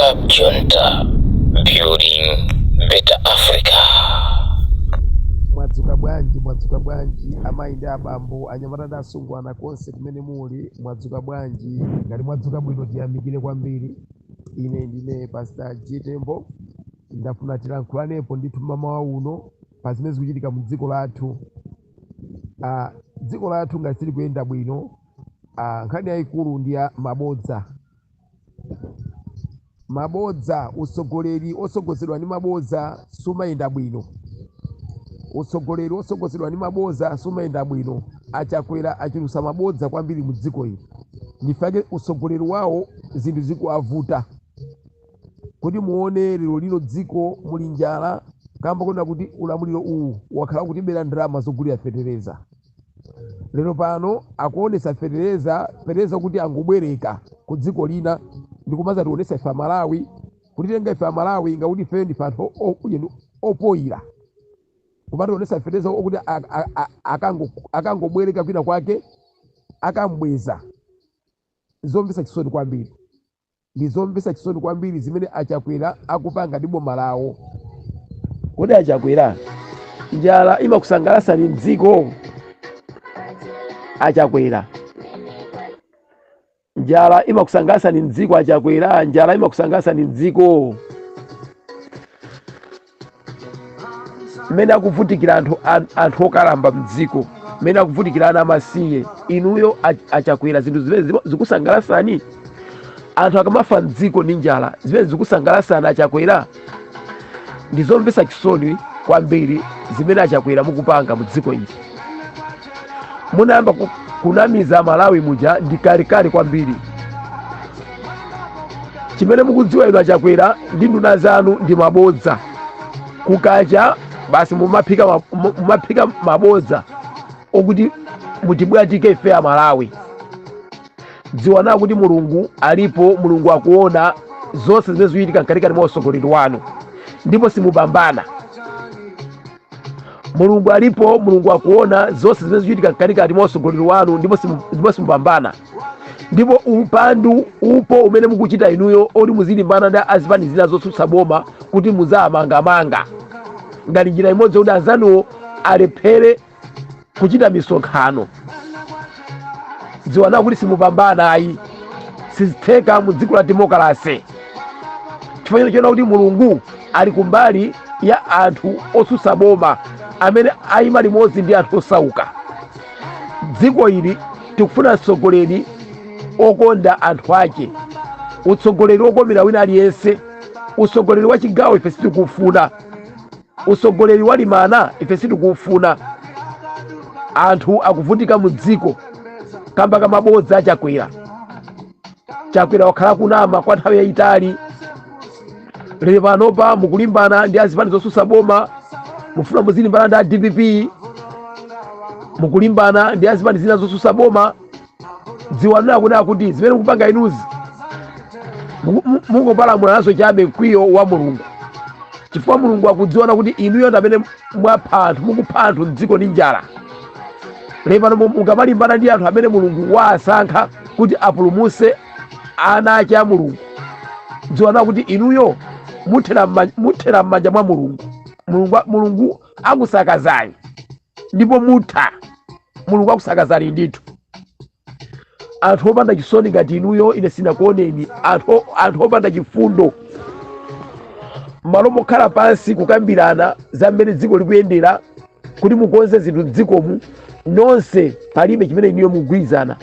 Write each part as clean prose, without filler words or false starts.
Club Junta, building better Africa. Mwadzuka bwanji amayi abambo anyamata asungwana konse kumene muli mwadzuka bwanji ngati mwadzuka bwino tiyamikire kwambiri. Ine ndine Pastor Tembo ndafuna tilankhulanepo ndithu mmawa uno pa zimene zikuchitika mu dziko lathu. Dziko lathu ngati sili kuyenda bwino. Nkhani yayikulu ndi ya mabodza usogoleri osogozedwa ndi mabodza sumayenda bwino. Usogoleri osogozedwa ndi mabodza sumayenda bwino. Chakwera achulusa mabodza kwambiri mu dziko ili ndifake usogoleri wawo zinthu zikuwavuta kuti muone lero lino dziko muli njala kamba kuna kuti ulamuliro uwu wakhala kutibera ndalama zogulira fetereza. Lero pano akuonesa fetereza kuti angobwereka ku dziko lina ndikumaza tionesa ife Malawi kuti tenga ife Malawi ngakuti ife ndi anthu opoyira kupata tionesa fetereza okuti akangobwereka kwina kwake akambweza. Zomvesa chisoni kwambiri ndizomvesa chisoni kwambiri zimene Chakwera akupanga ndi boma lawo. Kodi Chakwera njala imakusangalatsa ni mdziko? Chakwera njala imakusangalatsa ni mdziko? Chakwera njala imakusangalatsa ni mdziko? Mmene akuvutikira anthu okalamba mdziko, mmene akuvutikira ana amasiye, inuyo Chakwera zinthu zimene zikusangalatsani? Anthu akamafa mdziko ndi njala zimene zikusangalatsani Chakwera? Ndizomvesa chisoni kwambiri zimene Chakwera mukupanga mu dziko ili. Munayamba kunamiza Malawi muja ndi kalikali kwambiri. Chimene mukudziwa inu Chakwera ndi nduna zanu ndi mabodza. Kukacha basi mumaphika mabodza okuti mutibwatike ife a Malawi. Dziwana kuti Mulungu alipo, Mulungu akuona zonse zimene zikuchitika mkatikati mwa usogoleri wanu ndipo simupambana. Mulungu alipo, Mulungu akuona zonse zimene zikuchitika mkatikati mwa usogoleri wanu ndipo simupambana. Ndipo upandu upo umene mukuchita inuyo oti muzilimbana ndi azipani zina zotsutsa boma kuti muzamangamanga ngati njira imodzi kuti anzanuwo alephere kuchita misonkhano. Dziwana kuti simupambana ayi, sizitheka mu dziko la demokrasi. Chifukwa chona kuti Mulungu ali kumbali ya anthu otsutsa boma amene ayima limodzi ndi anthu osauka. Dziko ili tikufuna utsogoleri okonda anthu ake, utsogoleri okomera wina aliyense. Utsogoleri wa chigawo ife sitikufuna, utsogoleri wa limana ife sitikufuna. Anthu akuvutika mu dziko kamba ka mabodza Chakwera. Chakwera wakhala kunama kwa nthawi yayitali. Lero panopa mukulimbana ndi azipani zotsutsa boma, mufuna muzilimbana ndi DPP, mukulimbana ndi azipani zina zotsutsa boma. Dziwanira kuti zimene mukupanga inuzi mungopalamula nazo chabe mkwiyo wa Mulungu. Chifukwa Mulungu akudziwana kuti inuyo ndi amene mwapha anthu, mukupha anthu mdziko ndi njala. Lero pano mukamalimbana ndi anthu amene Mulungu wasankha kuti apulumutse ana ake a Mulungu, dziwanira kuti inuyo muthera m'manja mwa Mulungu. Mulungu akusakazani ndipo mutha. Mulungu akusakazani ndithu. Anthu opanda chisoni ngati inuyo ine sinakuoneni. Anthu opanda chifundo. Malo mokhala pansi kukambirana za mmene dziko likuyendera kuti mukonze zinthu m'dzikomu nonse palibe chimene inuyo mugwirizana.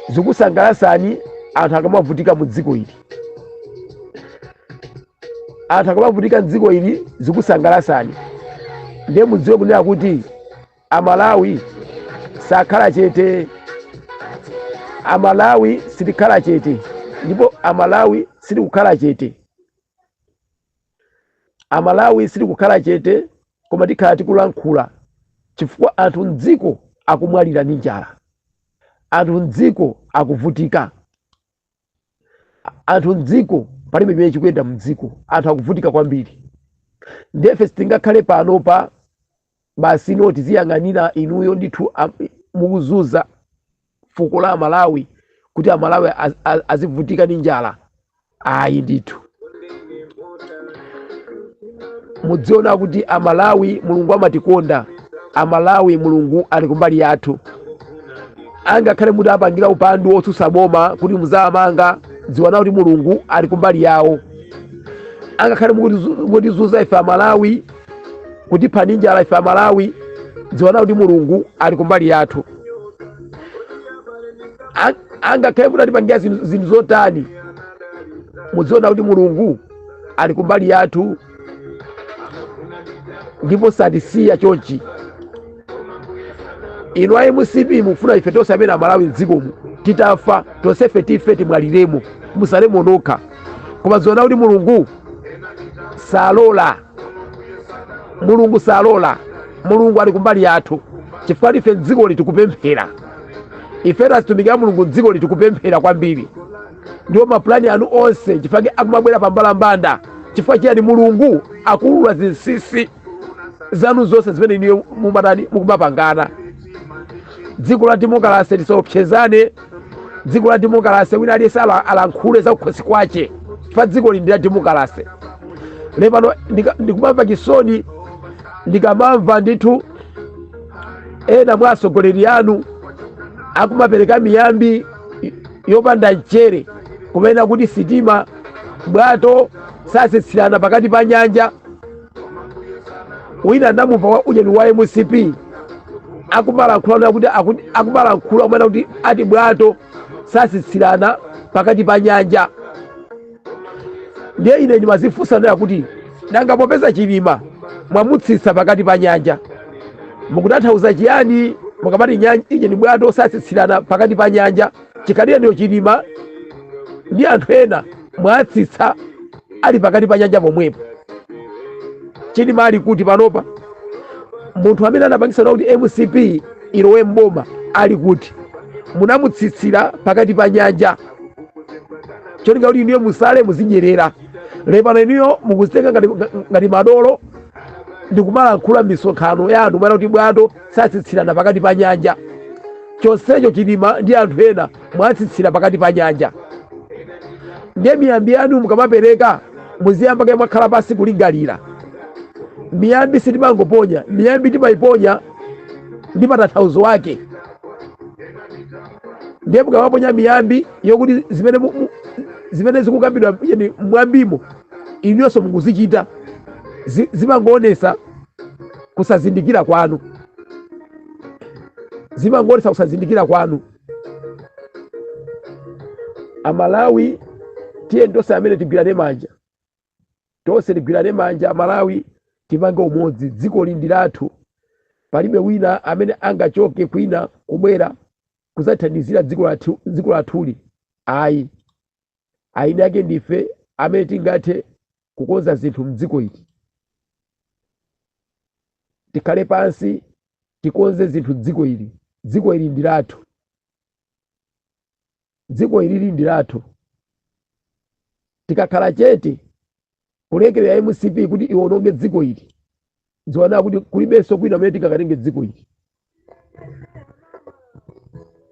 Zikusangalatsani anthu akamavutika mu dziko ili. Anthu akamavutika m'dziko ili zikusangalatsani. Ndiye mudziwe kunena kuti Amalawi sakhala chete. Amalawi sitikhala chete ndipo Amalawi sitikukhala chete. Amalawi sitikukhala chete koma tikhala tikulankhula chifukwa anthu m'dziko akumwalira ndi njala. Anthu m'dziko akuvutika. Anthu m'dziko palibe chimene chikuyenda m'dziko. Anthu akuvutika kwambiri. Ndefe sitingakhale panopa basi noti ziyang'anira inuyo ndithu mukuzunza fuko la Malawi kuti Amalawi azivutika ndi njala. ayi ndithu mudziona kuti amalawi mulungu amatikonda, amalawi mulungu ali kumbali yathu. Angakhale muti apangira upandu otsutsa boma kuti muzamanga, dziwana kuti mulungu ali kumbali yawo. Angakhale mutizuza ife amalawi, kutipha njala ife amalawi, dziwana kuti mulungu ali kumbali yathu. Angakhale mutatipangira zinthu zotani, mudziona kuti mulungu ali kumbali yathu ndipo satisiya chonchi. Inu ayi musipi mufuna ife tonse amene amalawi mdzikomu titafa tonsefe tife timwaliremo, musalemo nokha. Koma dziona kuti mulungu salola, mulungu salola, mulungu ali kumbali yathu. Chifukwa ife mdziko tikupemphera, ife tasitumikira mulungu mdziko tikupemphera kwambiri. Ndiwo mapulani anu onse chifukwa akumabwera pambalambanda, chifukwa chiyani mulungu akulula zinsinsi zanu zonse zimene iniyo mukumapangana. Dziko la demokrasi tisaopsezane, dziko la demokrasi wina aliyense alankhule za kukhosi kwace, chifukwa dziko ndi la demokrasi. Lepano ndikumamva chisoni ndikamamva ndithu ena mwa atsogoleri anu akumapereka miyambi yopanda mchere, kumene kuti sitima bwato sasitsirana pakati pa nyanja. Wina ndamumva wa ujeni wa MCP akumalankhula kumene kuti ati bwato sasitsirana pakati pa nyanja. Ndiye ine ndimazifunsa naye kuti nanga popeza Chilima mwamutsitsa pakati pa nyanja, mukutanthauza chiyani mukamati nyanja ije ni bwato sasitsirana pakati pa nyanja? Chikhalire ndiyo Chilima ndi anthu ena mwatsitsa ali pakati pa nyanja pomwepo. Chilima ali kuti panopa? Munthu amene anapangisa kuti MCP ilowe mboma ali kuti? Munamutsitsira pakati pa nyanja. Cholinga kuti iniyo musale muzinyerera. Lepano iniyo mukuzitenga ngati madolo ndikumalankhula m'misonkhano ya anthu mwena kuti bwato satsitsirana pakati pa nyanja. Chonsecho Chilima ndi anthu ena mwatsitsira pakati pa nyanja. Ndiye miyambi yanu mukamapereka muziyamba mwakhala pasi kulingalira. Miyambi sitimangoponya, miyambi timayiponya ndi matanthauzo wake. Ndiye mukamaponya miyambi yokuti zimene zikukambidwa mwambimo iniyonso mukuzichita, zimangoonesa kusazindikira kwanu, zimangoonesa kusazindikira kwanu. Amalawi tiye tonse amene tigwirane manja, tonse tigwirane manja Amalawi, tipange umodzi. Dziko lindi lathu, palibe wina amene angachoke kwina kubwera kuzathandizira dziko lathuli. Ayi aine ake ndife amene tingathe kukonza zinthu mdziko ili. Tikhale pansi tikonze zinthu dziko ili. Dziko ili ndi lathu, dziko ili ndi lathu. Tikakhala chete kulekerera MCP kuti iwononge dziko ili, dziwana kuti kulibenso kwina amene tingakatenge dziko ili.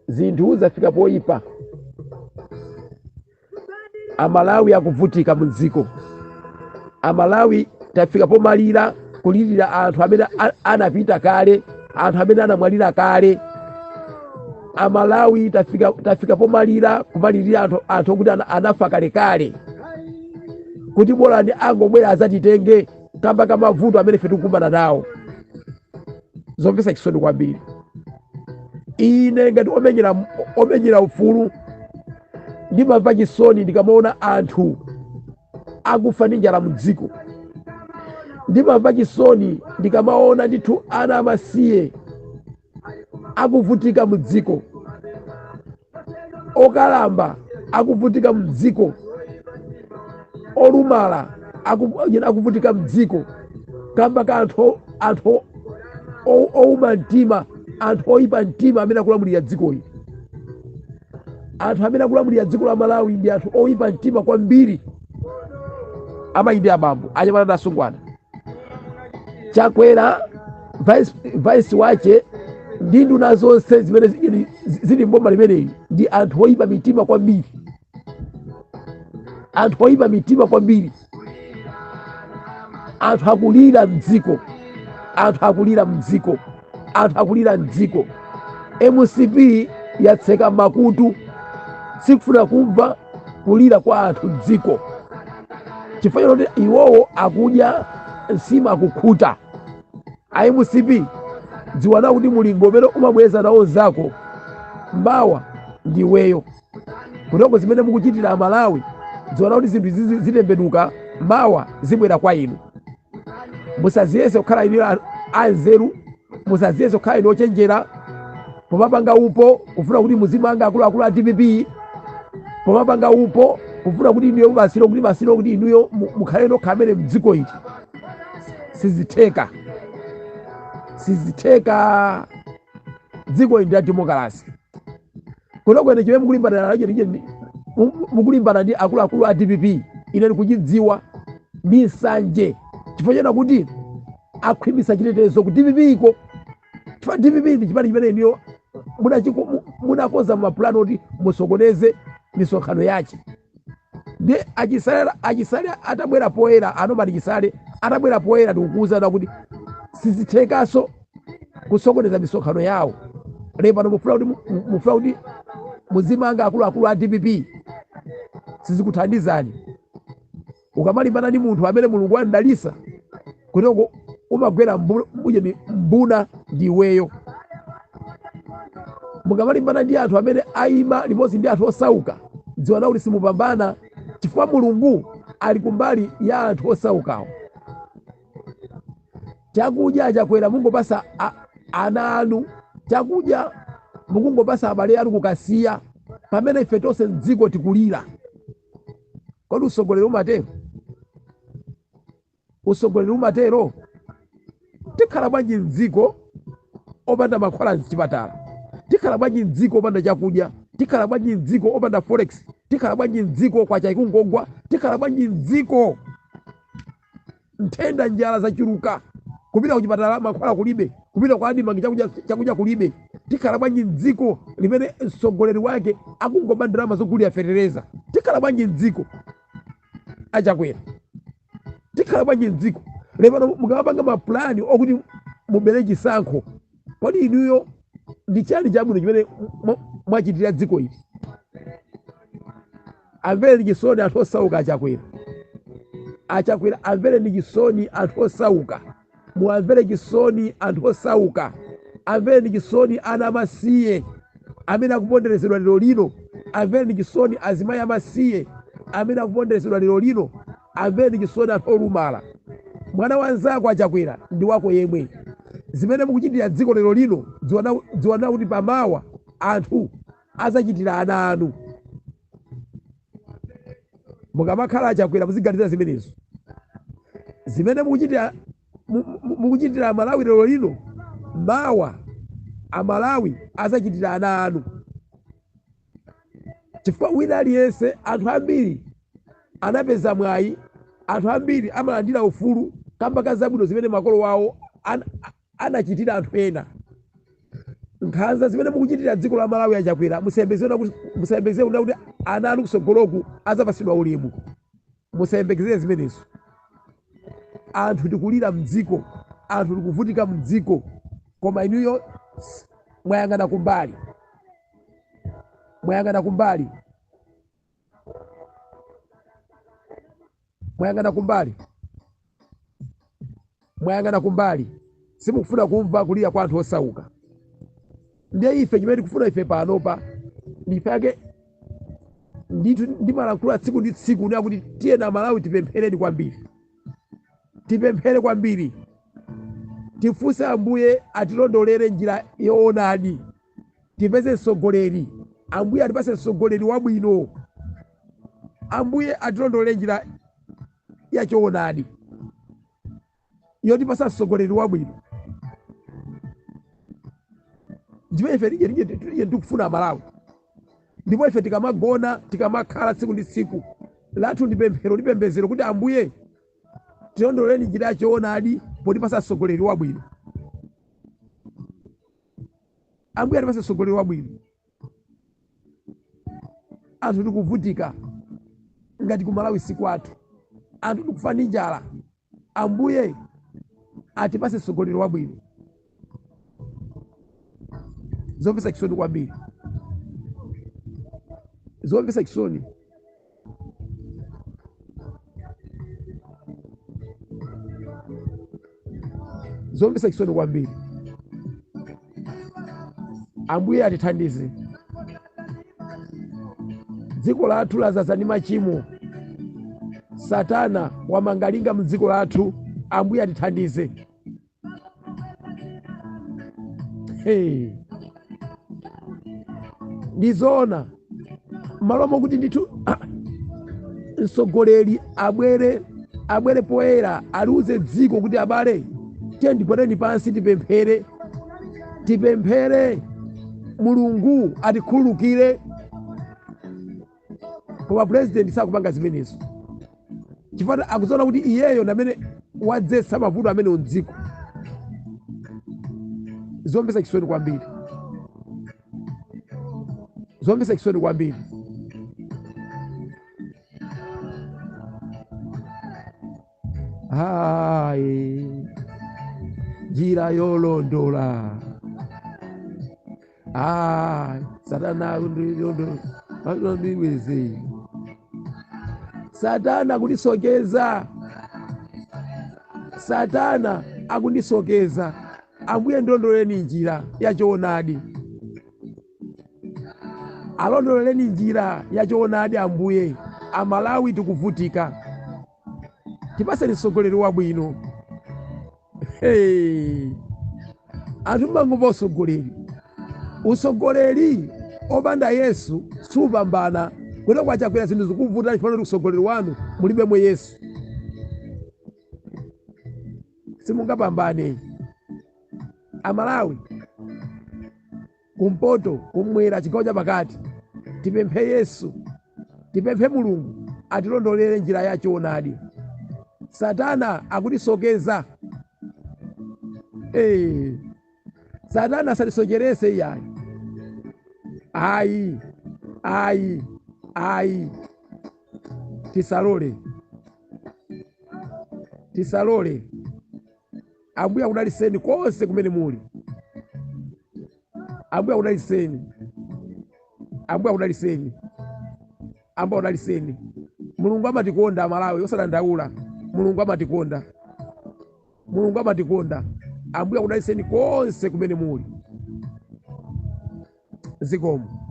Zinthu zafika poyipa. Amalawi akuvutika mu dziko. Amalawi tafika pomalira kulirira anthu amene anapita kale, anthu amene anamwalira kale. Amalawi tafika pomalira kumalirira anthu okuti anafa kale kale, kuti bolani angobwera azatitenge kamba kamavuto amene ife tikukumana nawo. Zomvetsa chisoni kwambiri. Ine ngati omenyera ufulu ndimamva chisoni ndikamaona anthu akufa ndi njala mu dziko. Ndimamva chisoni ndikamaona ndithu ana amasiye akuvutika mu dziko, okalamba akuvutika mu dziko, olumala akuvutika mu dziko, kamba ka anthu ouma mtima, anthu oyipa mtima amene akulamulira dziko ili. Anthu amene akulamulira dziko la Malawi ndi anthu oyipa mtima kwambiri. Amayi ndi abambo anyamata ndi asungwana. Chakwera vice wache ndi nduna zonse zimene zili mboma limeneli ndi anthu oyipa mitima kwambiri. anthu oyipa mitima kwambiri, anthu akulira mdziko, anthu akulira mdziko, anthu akulira mdziko. MCP yatseka makutu, sikufuna kumva kulira kwa anthu mdziko, chifukwa choti iwowo akudya nsima akukhuta. A MCP dziwana kuti mulingo umene umabweza nawo zako mbawa ndiweyo, kutoko zimene mukuchitira Amalawi dziwana kuti zinthu zitembenuka mbawa zibwera kwa inu. Musaziyese kukhala inu anzeru, musaziyese kukhala inu ochenjera pomapanga upo kufuna kuti muzimanga akuluakulu a DPP, pomapanga upo kufuna kuti inuyo masiro kuti inuyo mukhale nokha amene mdziko ili. Sizitheka dziko ili la demokrasi. Kutoko ene chimene mukulimbana ndi akuluakulu a DPP ine ndikuchidziwa ndi nsanje, chifukwa chena kuti akhwimisa chitetezo ku DPP iko. Chifukwa DPP ndi chipani chimene inuyo munakoza mapulani oti musokoneze misonkhano yace. Ndi achisale atabwera poyera, anomati chisale atabwera poyera ndikukuwuzana kuti sizithekaso kusokoneza misonkhano yawo. Lepano mufuna kuti muzimanga akuluakulu a DPP, sizikuthandizani. Ukamalimbana ndi munthu amene Mulungu wandalisa kutoko umagwera mbuna ndiweyo. Mukamalimbana ndi anthu amene ayima limodzi ndi anthu osauka, dziwana kuti simupambana, chifukwa Mulungu ali kumbali ya anthu osaukawo. Chakudya Chakwera mungopasa ana anu, chakudya mukungopasa abale anu kukasiya, pamene ife tonse mdziko tikulira. Kodi usogoleri umatero? Usogoleri umatero? Tikhala bwanji mdziko opanda mankhwala mchipatala? Tikhala bwanji mdziko opanda chakudya? Tikhala bwanji mdziko opanda forex? Tikhala bwanji mdziko kwacha ikungogwa? Tikhala bwanji mdziko nthenda njala zachiruka, kupita kuchipatala mankhwala kulibe, kupita kwa adima chakudya kulibe? Tikhala bwanji mdziko limene mtsogoleri wake akungoba ndalama zogulira fetereza? Tikhala bwanji mdziko a Chakwera? Tikhala bwanji mdziko lepano mukamapanga mapulani okuti mubere chisankho? Kodi inuyo ndi chani chabwino chimene mwachitira dziko ili? Amvere ndi chisoni anthu osauka Chakwera, amvere ndi chisoni anthu osauka, muamvere chisoni anthu osauka, amvere ndi chisoni ana amasiye amene akuponderezedwa lero lino, amvere ndi chisoni azimayi amasiye amene akuponderezedwa lero lino, amvere ndi chisoni anthu olumala. Mwana wanzako Chakwera ndi wako yemwe. Zimene mukuchitira dziko lero lino dziwana kuti pamawa anthu azachitira ana anu. Mukamakhala Chakwera muziganiza zimenezo. Zimene mukuchitira Malawi lero lino, mawa Amalawi azachitira ana anu. Chifukwa wina aliyense, anthu ambiri anapeza mwayi, anthu ambiri amalandira ufulu kamba ka zabwino zimene makolo wawo anachitira anthu ena. Nkhanza zimene mukuchitira dziko la Malawi a Chakwera, musayembekezere kuti ana anu kusogoloku azapasidwa ulemu. Musayembekezere zimenezo. Anthu tikulira mdziko, anthu tikuvutika mdziko, koma inuyo mwayang'ana kumbali. Mwayang'ana kumbali. Mwayang'ana kumbali. Mwayang'ana kumbali. Simukufuna kumva kulira kwa anthu osauka. Ndiye ife chimene tikufuna ife panopa ndipake ndimalankhula tsiku ndi tsiku kuti tiye na Malawi tipemphereni kwambiri. Tipemphere kwambiri. Tifunse Ambuye atilondolere njira yoonadi. Tipeze mtsogoleri. Ambuye atipase mtsogoleri wabwino. Ambuye atilondolere njira ya choonadi yotipasa mtsogoleri wabwino. Ndipo ife tije tikufuna Malawi. Ndipo ife tikamagona tikamakhala tsiku ndi tsiku lathu ndi pemphero ndi pembedzero kuti Ambuye tilondoleni njira ya choonadi potipasa mtsogoleri wabwino. Ambuye atipase mtsogoleri wabwino. Anthu tikuvutika, ngati ku Malawi sikwathu anthu tikufa ndi njala. Ambuye atipase mtsogoleri wabwino. Zomvetsa chisoni kwambiri, zomvetsa chisoni. Zomvetsa chisoni kwambiri. Ambuye atithandize. Dziko lathu lazaza ndi machimo. Satana wamangalinga mdziko lathu. Ambuye atithandize. Hey. Ndizoona malomo kuti ndithu mtsogoleri abwere poyera aliuze dziko kuti abale tiye ndigwadeni pansi tipemphere Mulungu atikhululukire. Koma president sakupanga zimenezo chifukwa akuzoona kuti iyeyo namene wadzetsa mavuto amene mdziko. Zomvetsa chisoni kwambiri, zomvetsa chisoni kwambiri. Hayi njira yolondola. Satana ndiweze. Satana akundisokeza. Satana akundisokeza. Ambuye ndilondoleni njira yachoonadi. Alondoleni njira yachoonadi Ambuye. Amalawi tikuvutika. Tipaseni mtsogoleri wabwino. Hey. Anthu mangomva usogoleri opanda Yesu supambana. Kuti kwa Chakwera zinthu zikuvuta chifukwa usogoleri wanu mulibemo Yesu. Simungapambane. Amalawi kumpoto kumwera chigawo cha pakati tipemphe Yesu, tipemphe Mulungu atilondolere njira yachoonadi. Satana akutisokeza. Satana asatisocherese iyayi. Ayi tisalole. Ambuye akudaliseni konse kumene muli. Ambuye akudaliseni. Mulungu amatikonda Amalawi osadandaula. Mulungu amatikonda. Ambuye akudaliseni konse kumene muli. Zikomo.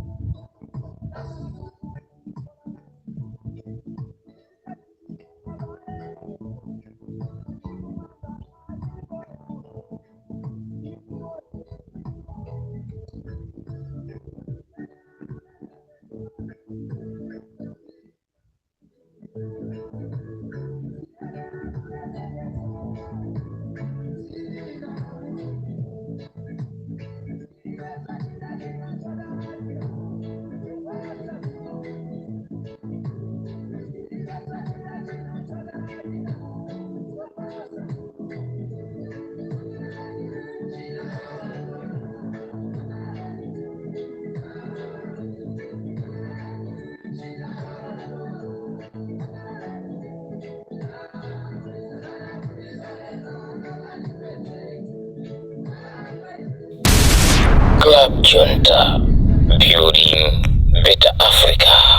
Club Junta, building better Africa.